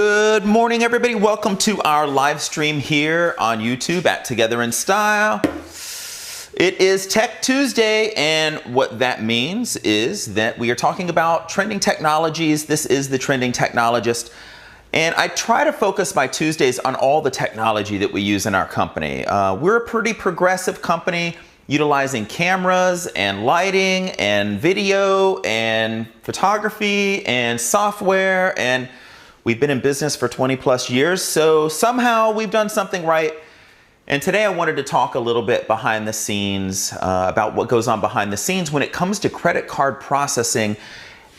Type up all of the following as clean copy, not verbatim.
Good morning, everybody. Welcome to our live stream here on YouTube at Together in Style. It is Tech Tuesday, and what that means is that we are talking about trending technologies. This is the Trending Technologist, and I try to focus my Tuesdays on all the technology that we use in our company. We're a pretty progressive company, utilizing cameras and lighting and video and photography and software, and we've been in business for 20 plus years, so somehow we've done something right. And today I wanted to talk a little bit behind the scenes about what goes on behind the scenes when it comes to credit card processing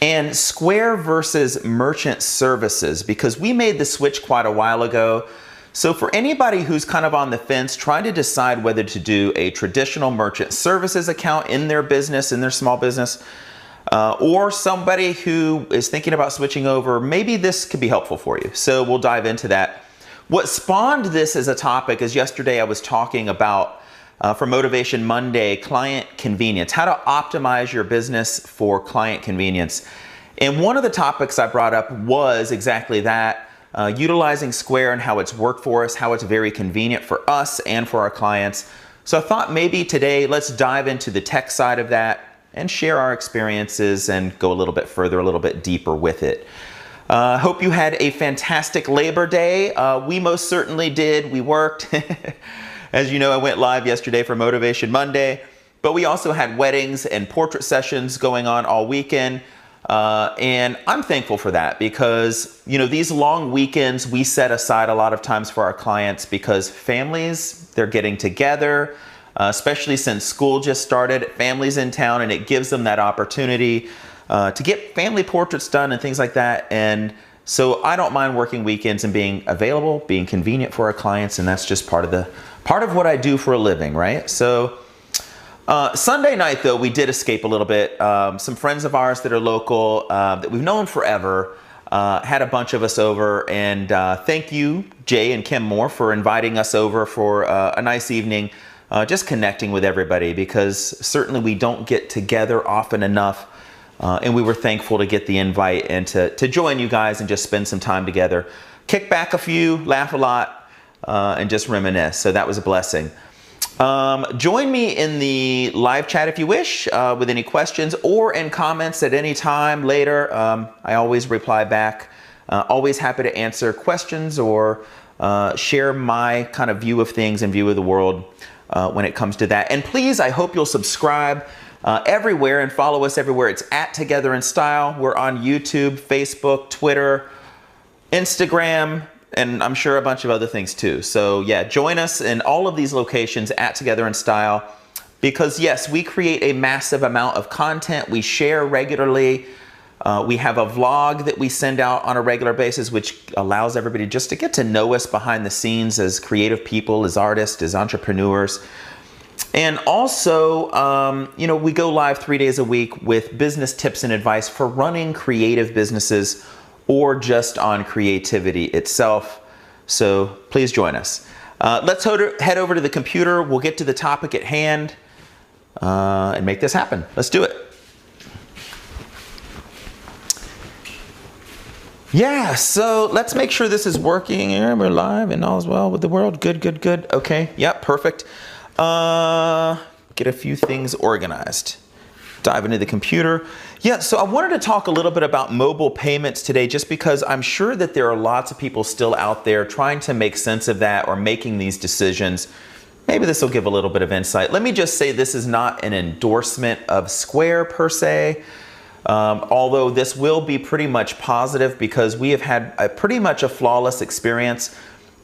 and Square versus merchant services, because we made the switch quite a while ago. So for anybody who's kind of on the fence, trying to decide whether to do a traditional merchant services account in their business, in their small business, or somebody who is thinking about switching over, maybe this could be helpful for you. So we'll dive into that. What spawned this as a topic is yesterday I was talking about, for Motivation Monday, client convenience, how to optimize your business for client convenience. And one of the topics I brought up was exactly that, utilizing Square and how it's worked for us, how it's very convenient for us and for our clients. So I thought maybe today let's dive into the tech side of that and share our experiences and go a little bit further, a little bit deeper with it. Hope you had a fantastic Labor Day. We most certainly did. We worked. As you know, I went live yesterday for Motivation Monday, but we also had weddings and portrait sessions going on all weekend. And I'm thankful for that because, you know, these long weekends we set aside a lot of times for our clients because families, they're getting together. Especially since school just started, families in town, and it gives them that opportunity to get family portraits done and things like that. And so I don't mind working weekends and being available, being convenient for our clients, and that's just part of what I do for a living, right? So Sunday night, though, we did escape a little bit. Some friends of ours that are local, that we've known forever, had a bunch of us over, and thank you, Jay and Kim Moore, for inviting us over for a nice evening. Just connecting with everybody, because certainly we don't get together often enough, and we were thankful to get the invite and to join you guys and just spend some time together, kick back a few, laugh a lot, and just reminisce. So that was a blessing. Join me in the live chat if you wish, with any questions or in comments at any time later. I always reply back. Always happy to answer questions or share my kind of view of things and view of the world when it comes to that. And please, I hope you'll subscribe everywhere and follow us everywhere. It's at Together in Style. We're on YouTube, Facebook, Twitter, Instagram, and I'm sure a bunch of other things too. So yeah, join us in all of these locations at Together in Style, because yes, we create a massive amount of content. We share regularly. We have a vlog that we send out on a regular basis, which allows everybody just to get to know us behind the scenes as creative people, as artists, as entrepreneurs. And also, you know, we go live 3 days a week with business tips and advice for running creative businesses or just on creativity itself. So please join us. Let's head over to the computer. We'll get to the topic at hand and make this happen. Let's do it. Yeah, so let's make sure this is working here. We're live and all is well with the world. Good, good, good. Okay, yep, perfect. Get a few things organized. Dive into the computer. Yeah, so I wanted to talk a little bit about mobile payments today, just because I'm sure that there are lots of people still out there trying to make sense of that or making these decisions. Maybe this will give a little bit of insight. Let me just say this is not an endorsement of Square per se. Although this will be pretty much positive because we have had pretty much a flawless experience,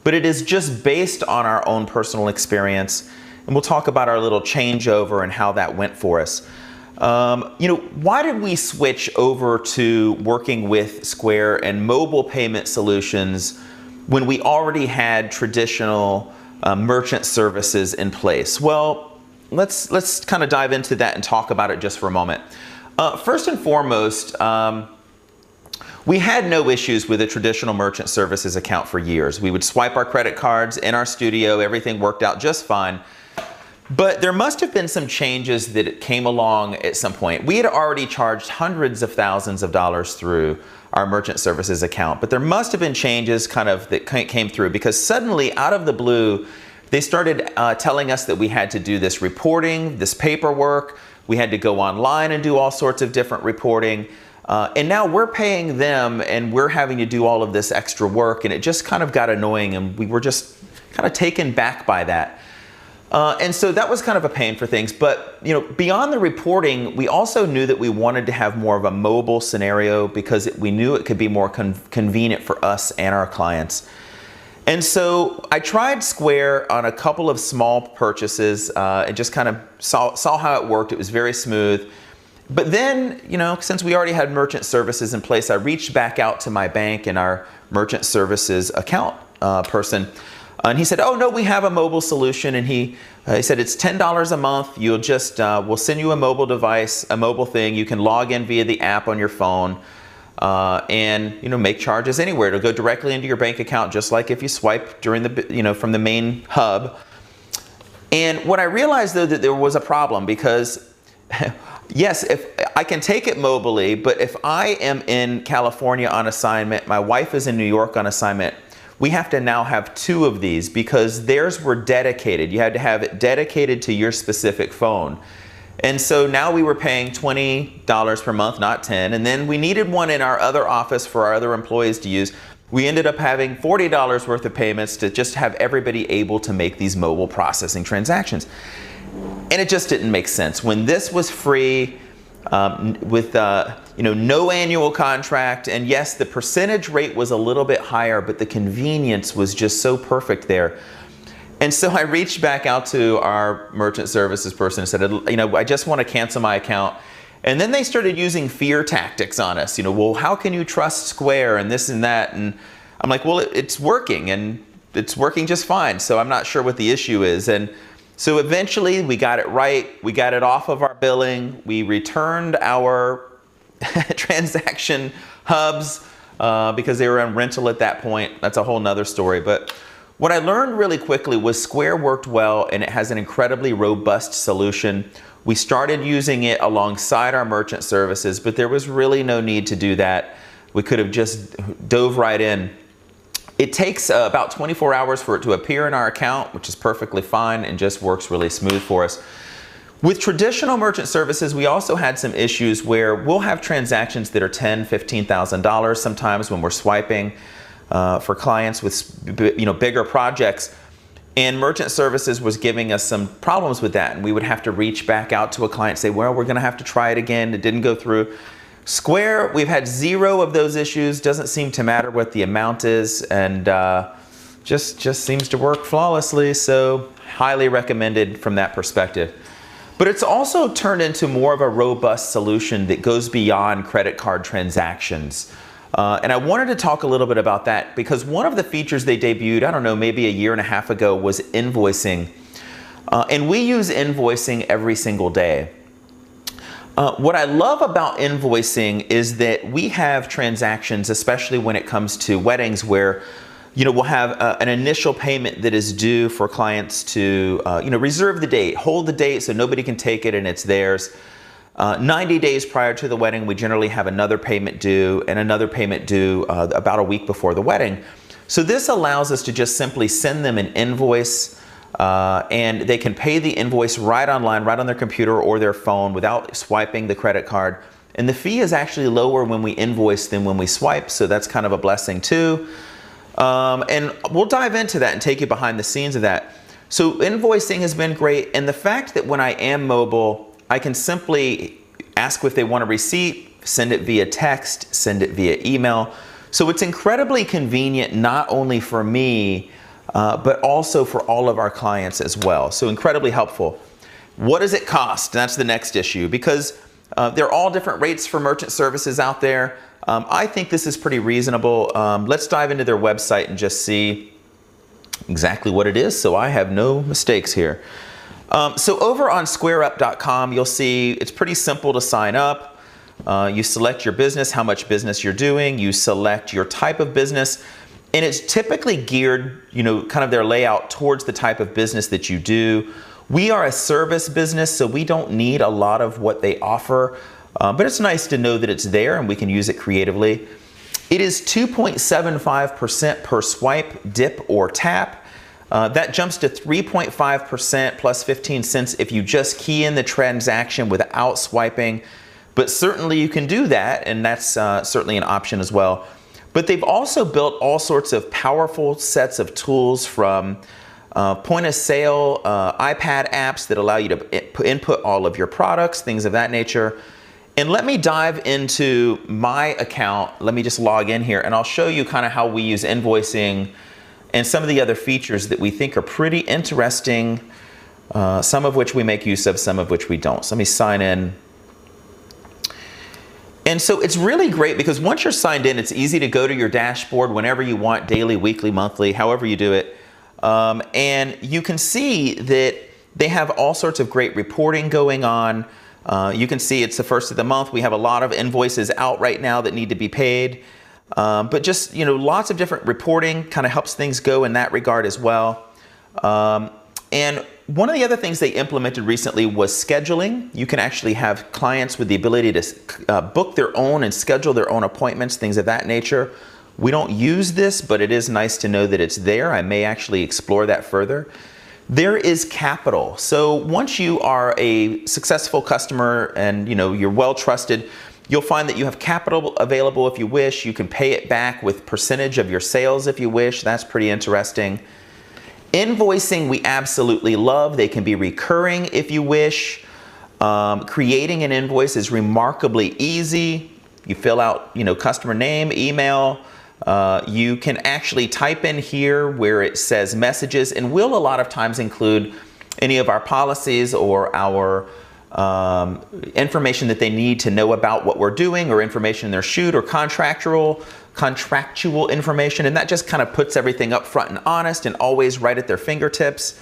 but it is just based on our own personal experience. And we'll talk about our little changeover and how that went for us. You know, why did we switch over to working with Square and mobile payment solutions when we already had traditional merchant services in place? Well, let's kind of dive into that and talk about it just for a moment. First and foremost, we had no issues with a traditional merchant services account for years. We would swipe our credit cards in our studio, everything worked out just fine. But there must have been some changes that came along at some point. We had already charged hundreds of thousands of dollars through our merchant services account, but there must have been changes that came through, because suddenly out of the blue, they started telling us that we had to do this reporting, this paperwork. We had to go online and do all sorts of different reporting. And now we're paying them and we're having to do all of this extra work, and it just kind of got annoying, and we were just kind of taken back by that. And so that was kind of a pain for things. But beyond the reporting, we also knew that we wanted to have more of a mobile scenario, because we knew it could be more convenient for us and our clients. And so I tried Square on a couple of small purchases and just kind of saw how it worked. It was very smooth. But then, since we already had merchant services in place, I reached back out to my bank and our merchant services account person. And he said, oh no, we have a mobile solution. And he said, it's $10 a month. You'll just, we'll send you a mobile device, a mobile thing. You can log in via the app on your phone and, make charges anywhere. It'll go directly into your bank account, just like if you swipe during the, from the main hub. And what I realized though, that there was a problem, because yes, if I can take it mobily, but if I am in California on assignment, my wife is in New York on assignment, we have to now have two of these, because theirs were dedicated. You had to have it dedicated to your specific phone. And so now we were paying $20 per month, not $10. And then we needed one in our other office for our other employees to use. We ended up having $40 worth of payments to just have everybody able to make these mobile processing transactions. And it just didn't make sense. When this was free, with no annual contract, and yes, the percentage rate was a little bit higher, but the convenience was just so perfect there. And so I reached back out to our merchant services person and said, I just want to cancel my account. And then they started using fear tactics on us. Well, how can you trust Square and this and that? And I'm like, well, it's working, and it's working just fine. So I'm not sure what the issue is. And so eventually we got it right. We got it off of our billing. We returned our transaction hubs because they were on rental at that point. That's a whole nother story. But what I learned really quickly was Square worked well, and it has an incredibly robust solution. We started using it alongside our merchant services, but there was really no need to do that. We could have just dove right in. It takes about 24 hours for it to appear in our account, which is perfectly fine and just works really smooth for us. With traditional merchant services, we also had some issues where we'll have transactions that are $10,000, $15,000 sometimes when we're swiping for clients with bigger projects. And merchant services was giving us some problems with that. And we would have to reach back out to a client and say, well, we're going to have to try it again. It didn't go through. Square, we've had zero of those issues. Doesn't seem to matter what the amount is, and just seems to work flawlessly. So highly recommended from that perspective. But it's also turned into more of a robust solution that goes beyond credit card transactions. And I wanted to talk a little bit about that, because one of the features they debuted, I don't know, maybe a year and a half ago, was invoicing. And we use invoicing every single day. What I love about invoicing is that we have transactions, especially when it comes to weddings, where we'll have an initial payment that is due for clients to reserve the date, hold the date so nobody can take it and it's theirs. 90 days prior to the wedding, we generally have another payment due, and another payment due about a week before the wedding. So this allows us to just simply send them an invoice, and they can pay the invoice right online, right on their computer or their phone without swiping the credit card. And the fee is actually lower when we invoice than when we swipe, so that's kind of a blessing too. And we'll dive into that and take you behind the scenes of that. So invoicing has been great, and the fact that when I am mobile, I can simply ask if they want a receipt, send it via text, send it via email. So it's incredibly convenient, not only for me, but also for all of our clients as well. So incredibly helpful. What does it cost? That's the next issue, because there are all different rates for merchant services out there. I think this is pretty reasonable. Let's dive into their website and just see exactly what it is, so I have no mistakes here. So over on Squareup.com, you'll see it's pretty simple to sign up. You select your business, how much business you're doing. You select your type of business. And it's typically geared, kind of their layout towards the type of business that you do. We are a service business, so we don't need a lot of what they offer, but it's nice to know that it's there and we can use it creatively. It is 2.75% per swipe, dip, or tap. That jumps to 3.5% plus 15 cents if you just key in the transaction without swiping. But certainly you can do that, and that's certainly an option as well. But they've also built all sorts of powerful sets of tools, from point of sale, iPad apps that allow you to input all of your products, things of that nature. And let me dive into my account. Let me just log in here and I'll show you kind of how we use invoicing and some of the other features that we think are pretty interesting, some of which we make use of, some of which we don't. So let me sign in. And so it's really great because once you're signed in, it's easy to go to your dashboard whenever you want, daily, weekly, monthly, however you do it. And you can see that they have all sorts of great reporting going on. You can see it's the first of the month. We have a lot of invoices out right now that need to be paid. But just, lots of different reporting kind of helps things go in that regard as well. And one of the other things they implemented recently was scheduling. You can actually have clients with the ability to book their own and schedule their own appointments, things of that nature. We don't use this, but it is nice to know that it's there. I may actually explore that further. There is capital. So once you are a successful customer and you're well trusted, you'll find that you have capital available if you wish. You can pay it back with percentage of your sales if you wish. That's pretty interesting. Invoicing we absolutely love. They can be recurring if you wish. Creating an invoice is remarkably easy. You fill out, customer name, email. You can actually type in here where it says messages, and we'll a lot of times include any of our policies or our information that they need to know about what we're doing, or information in their shoot, or contractual information, and that just kind of puts everything up front and honest and always right at their fingertips.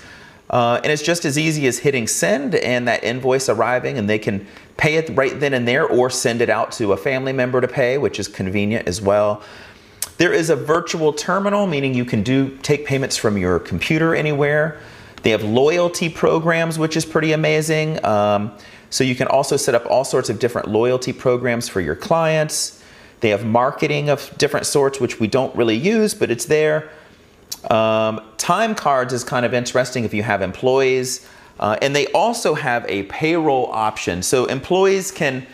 And it's just as easy as hitting send and that invoice arriving, and they can pay it right then and there or send it out to a family member to pay, which is convenient as well. There is a virtual terminal, meaning you can take payments from your computer anywhere. They have loyalty programs, which is pretty amazing. So you can also set up all sorts of different loyalty programs for your clients. They have marketing of different sorts, which we don't really use, but it's there. Time cards is kind of interesting if you have employees. And they also have a payroll option. So employees can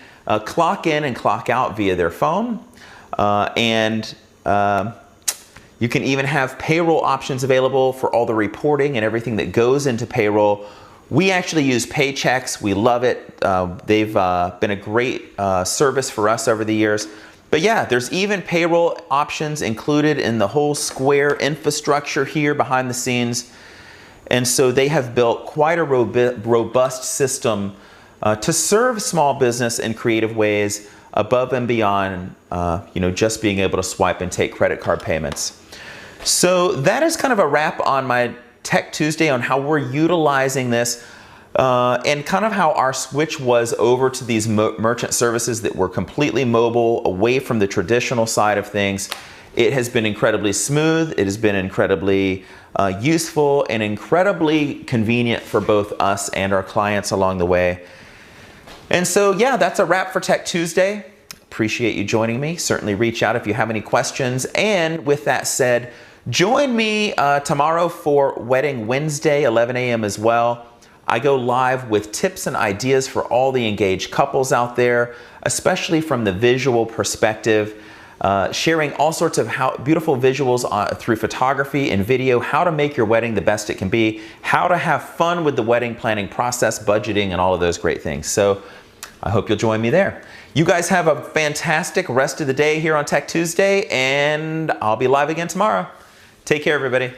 clock in and clock out via their phone. You can even have payroll options available for all the reporting and everything that goes into payroll. We actually use Paychecks. We love it. They've been a great service for us over the years. But yeah, there's even payroll options included in the whole Square infrastructure here behind the scenes. And so they have built quite a robust system to serve small business in creative ways above and beyond, just being able to swipe and take credit card payments. So that is kind of a wrap on my Tech Tuesday on how we're utilizing this and kind of how our switch was over to these merchant services that were completely mobile, away from the traditional side of things. It has been incredibly smooth. It has been incredibly useful and incredibly convenient for both us and our clients along the way. And so, yeah, that's a wrap for Tech Tuesday. Appreciate you joining me. Certainly reach out if you have any questions. And with that said, join me tomorrow for Wedding Wednesday, 11 a.m. as well. I go live with tips and ideas for all the engaged couples out there, especially from the visual perspective, sharing all sorts of beautiful visuals through photography and video, how to make your wedding the best it can be, how to have fun with the wedding planning process, budgeting, and all of those great things. So I hope you'll join me there. You guys have a fantastic rest of the day here on Tech Tuesday, and I'll be live again tomorrow. Take care, everybody.